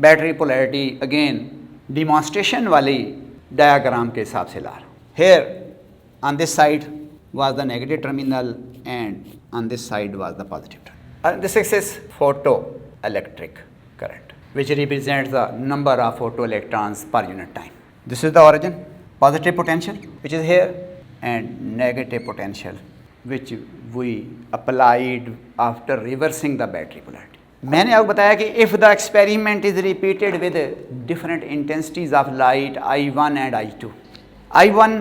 Battery polarity again demonstration वाली diagram के हिसाब से ला रहा हूँ। Here on this side was the negative terminal and on this side was the positive terminal. And this is photoelectric current, which represents the number of photoelectrons per unit time. This is the origin, positive potential which is here and negative potential which we applied after reversing the battery polarity. मैंने आपको बताया कि if the experiment is repeated with different intensities of light I1 and I2, I1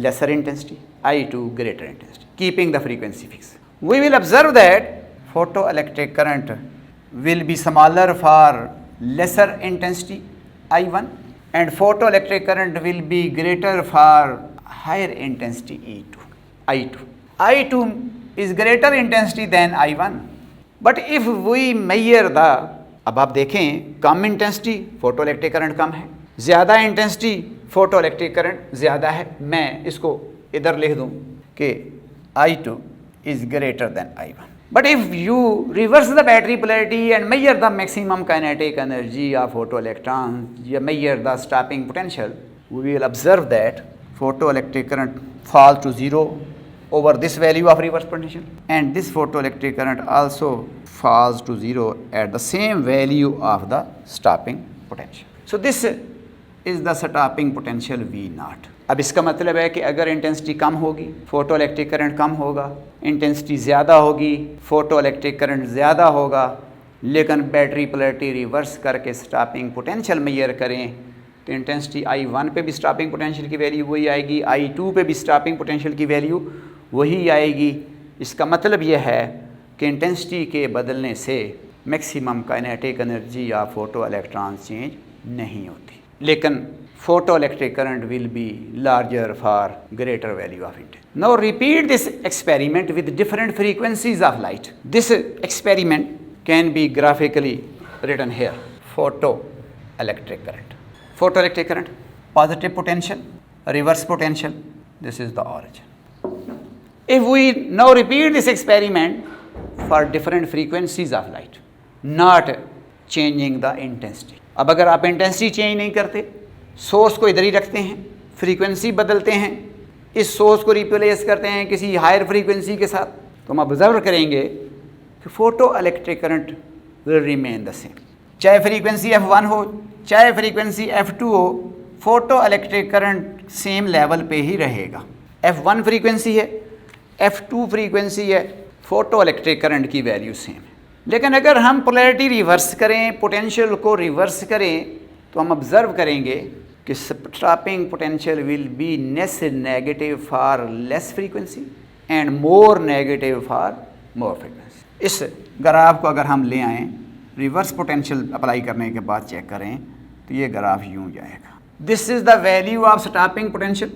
lesser intensity, I2 greater intensity, keeping the frequency fixed. We will observe that photoelectric current will be smaller for lesser intensity I1 and photoelectric current will be greater for higher intensity I2. I2 is greater intensity than I1. But if we measure the, अब आप देखें कम intensity photoelectric current कम है, ज़्यादा intensity photoelectric current ज़्यादा है। मैं इसको इधर लिख दूं कि I2 is greater than I1. But if you reverse the battery polarity and measure the maximum kinetic energy of photoelectrons, you measure the stopping potential, we will observe that photoelectric current falls to zero over this value of reverse potential, and this photoelectric current also falls to zero at the same value of the stopping potential. So this is the stopping potential V0. अब इसका मतलब है कि अगर intensity कम होगी photo electric current कम होगा, intensity ज़्यादा होगी फोटो इलेक्ट्रिक करंट ज़्यादा होगा, लेकिन बैटरी पोलैरिटी रिवर्स करके स्टॉपिंग पोटेंशियल मेजर करें तो इंटेंसिटी I1 पे भी स्टॉपिंग पोटेंशियल की वैल्यू वही आएगी, I2 पे भी स्टॉपिंग पोटेंशियल की वैल्यू वही आएगी। इसका मतलब यह है कि इंटेंसिटी के बदलने से मैक्सिमम काइनेटिक एनर्जी या फोटो इलेक्ट्रॉन चेंज नहीं होती, लेकिन photoelectric current will be larger for greater value of intensity. Now repeat this experiment with different frequencies of light. This experiment can be graphically written here. Photoelectric current. Photoelectric current, positive potential, reverse potential. This is the origin. If we now repeat this experiment for different frequencies of light, not changing the intensity. अब अगर आप intensity change नहीं करते, source को इधर ही रखते हैं, frequency बदलते हैं, इस सोर्स को रिप्लेस करते हैं किसी हायर फ्रीक्वेंसी के साथ, तो हम ऑब्जर्व करेंगे कि photo electric current will remain the same. चाहे फ्रीक्वेंसी F1 हो चाहे फ्रीक्वेंसी F2 हो, photo electric current same level पे ही रहेगा। F1 फ्रीक्वेंसी है, F2 फ्रीक्वेंसी है, फोटो इलेक्ट्रिक करंट की वैल्यू सेम है। लेकिन अगर हम पोलैरिटी रिवर्स करें, पोटेंशियल को रिवर्स करें, तो हम ऑब्जर्व करेंगे कि stopping potential will be less negative for less frequency and more negative for more frequency. इस ग्राफ को अगर हम ले आएँ, रिवर्स पोटेंशियल अप्लाई करने के बाद चेक करें तो ये ग्राफ यूँ जाएगा। This is the value of stopping potential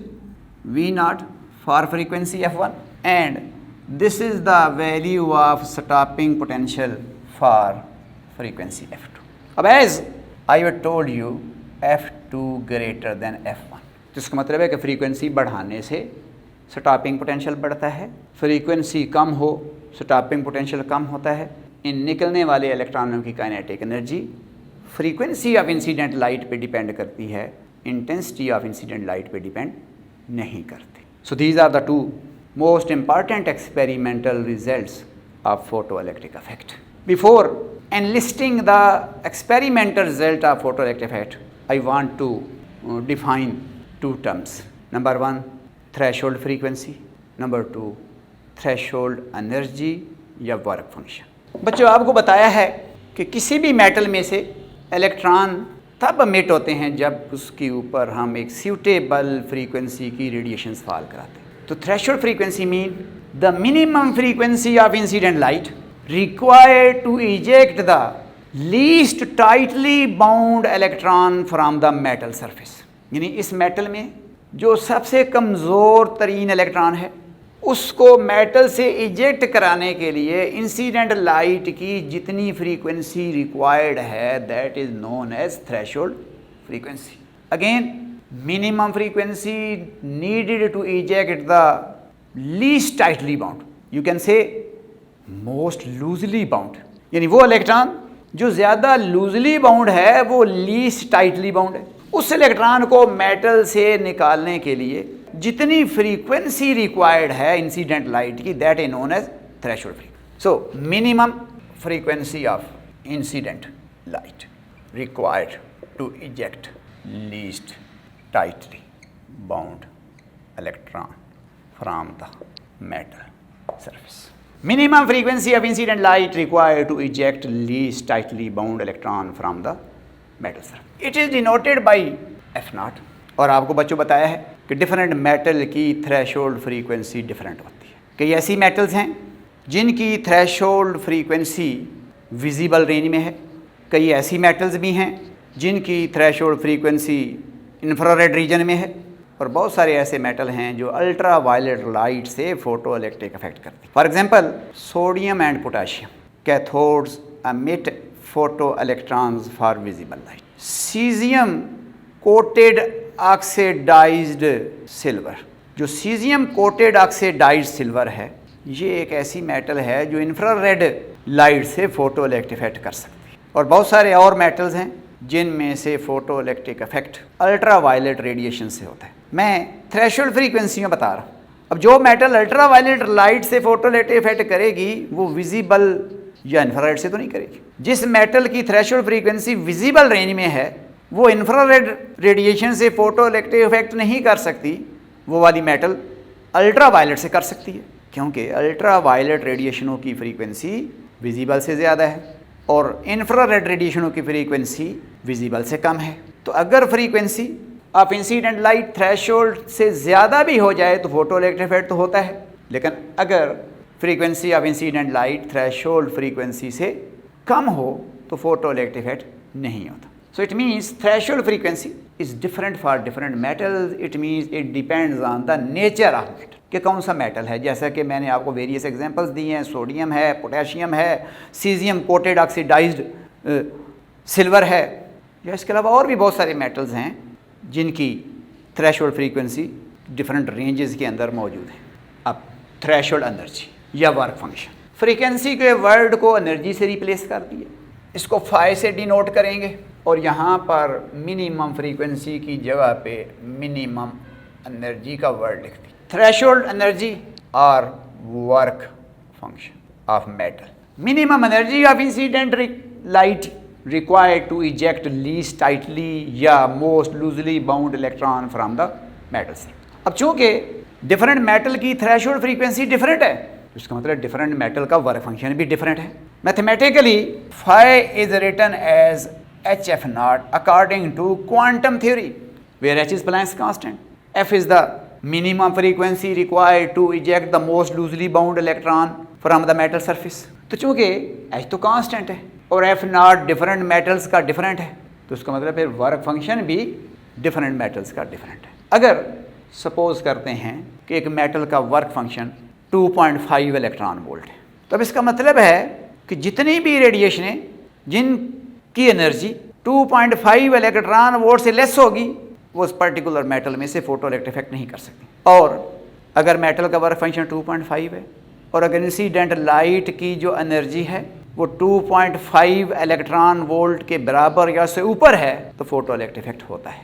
V0 for frequency F1 and this is the value of stopping potential for frequency F2. अब as I have told you F2 greater than F1, तो इसका मतलब है कि frequency बढ़ाने से stopping potential बढ़ता है, फ्रीक्वेंसी कम हो स्टॉपिंग पोटेंशियल कम होता है। इन निकलने वाले इलेक्ट्रॉनों की kinetic energy frequency of incident light पे डिपेंड करती है, इंटेंसिटी ऑफ इंसिडेंट लाइट पे डिपेंड नहीं करती। So these are the two most important experimental results of photoelectric effect. Before enlisting the experimental result of photoelectric effect, I want to define two terms. Number one, threshold frequency. Number two, threshold energy या work function. बच्चों आपको बताया है कि किसी भी metal में से इलेक्ट्रॉन तब एमिट होते हैं जब उसके ऊपर हम एक सूटेबल फ्रीक्वेंसी की रेडिएशंस फॉल कराते हैं। तो threshold frequency mean the minimum frequency of incident light required to eject the least tightly bound electron from the metal surface. यानी इस मेटल में जो सबसे कमज़ोर तरीन इलेक्ट्रॉन है उसको मेटल से इजेक्ट कराने के लिए इंसिडेंट लाइट की जितनी फ्रीक्वेंसी रिक्वायर्ड है that is known as threshold frequency. Again minimum frequency needed to eject the least tightly bound, you can say most loosely bound, यानी वो इलेक्ट्रॉन जो ज़्यादा लूजली बाउंड है वो लीस्ट टाइटली बाउंड है। उस इलेक्ट्रॉन को मेटल से निकालने के लिए जितनी फ्रीक्वेंसी रिक्वायर्ड है इंसिडेंट लाइट की, that is known as threshold frequency. So minimum frequency of incident light required to eject least tightly bound electron from the metal surface. Minimum frequency of incident light required to eject least tightly bound electron from the metal surface. It is denoted by F0. और आपको बच्चों बताया है कि different metal की threshold frequency different होती है। कई ऐसी मेटल्स हैं जिनकी थ्रेशोल्ड फ्रीक्वेंसी विजिबल रेंज में है, कई ऐसी मेटल्स भी हैं जिनकी थ्रेशोल्ड फ्रीक्वेंसी इंफ्रारेड रीजन में है, और बहुत सारे ऐसे मेटल हैं जो अल्ट्रा वायलेट लाइट से फोटो इलेक्ट्रिक इफेक्ट करते हैं। For example sodium and potassium cathodes emit photo electrons for visible light. Caesium coated oxidised silver, जो सीजियम कोटेड ऑक्सीडाइज्ड सिल्वर है, ये एक ऐसी मेटल है जो इंफ्रारेड लाइट से फोटो इलेक्ट्रिक इफेक्ट कर सकती है। और बहुत सारे और मेटल्स हैं जिनमें से photo electric effect ultra violet radiation से होता है। मैं थ्रेशोल्ड फ्रीक्वेंसी में बता रहा हूँ। अब जो मेटल अल्ट्रा वायलेट लाइट से फोटो इलेक्ट्रिक इफेक्ट करेगी वो विजिबल या इंफ्रारेड से तो नहीं करेगी। जिस मेटल की थ्रेशोल्ड फ्रीक्वेंसी विजिबल रेंज में है वो इंफ्रारेड रेडिएशन से फोटो इलेक्ट्रिक इफेक्ट नहीं कर सकती, वो वाली मेटल अल्ट्रा वायलेट से कर सकती है, क्योंकि अल्ट्रा वायलेट रेडिएशनों की फ्रीक्वेंसी विजिबल से ज़्यादा है और इंफ्रारेड रेडिएशनों की फ्रीक्वेंसी विजिबल से कम है। तो अगर frequency of incident light threshold से ज़्यादा भी हो जाए तो फोटो इलेक्ट्रिक इफेक्ट तो होता है, लेकिन अगर frequency of incident light threshold frequency से कम हो तो फोटो इलेक्ट्रिक इफेक्ट नहीं होता। So it means threshold frequency is different for different metals. It means it depends on the nature of metal कि कौन सा मेटल है। जैसा कि मैंने आपको वेरियस एग्जांपल्स दिए हैं, सोडियम है, पोटेशियम है, सीजियम कोटेड ऑक्सीडाइज्ड सिल्वर है, या इसके अलावा और भी बहुत सारे मेटल्स हैं जिनकी थ्रेशोल्ड फ्रीक्वेंसी डिफरेंट रेंजेस के अंदर मौजूद है। अब थ्रेशोल्ड एनर्जी या वर्क फंक्शन, फ्रीक्वेंसी के वर्ड को एनर्जी से रिप्लेस कर दिया, इसको फाई से डिनोट करेंगे और यहाँ पर मिनिमम फ्रीक्वेंसी की जगह पे मिनिमम एनर्जी का वर्ड लिख दिया। थ्रेशोल्ड एनर्जी और work function of metal. Minimum energy of incident light required to eject least tightly या most loosely bound electron from the metal surface. अब चूंकि डिफरेंट मेटल की थ्रेशोल्ड फ्रीक्वेंसी डिफरेंट है, इसका मतलब डिफरेंट मेटल का work function भी different है। Mathematically phi is written as HF0 according to quantum theory where H is Planck's constant, F is the minimum frequency required to eject the most loosely bound electron from the metal surface। तो चूंकि H तो constant है और F0 different metals का different है, तो उसका मतलब फिर वर्क फंक्शन भी डिफरेंट मेटल्स का डिफरेंट है। अगर सपोज करते हैं कि एक मेटल का वर्क फंक्शन 2.5 इलेक्ट्रॉन वोल्ट है, तब इसका मतलब है कि जितनी भी रेडिएशनें जिनकी एनर्जी 2.5 इलेक्ट्रॉन वोल्ट से लेस होगी वो उस पर्टिकुलर मेटल में से फोटो इलेक्ट्रिक इफेक्ट नहीं कर सकती। और अगर मेटल का वर्क फंक्शन 2.5 है और अगर इंसिडेंट लाइट की जो एनर्जी है वो 2.5 इलेक्ट्रॉन वोल्ट के बराबर या उससे ऊपर है तो फोटो इलेक्ट्रिक इफेक्ट होता है।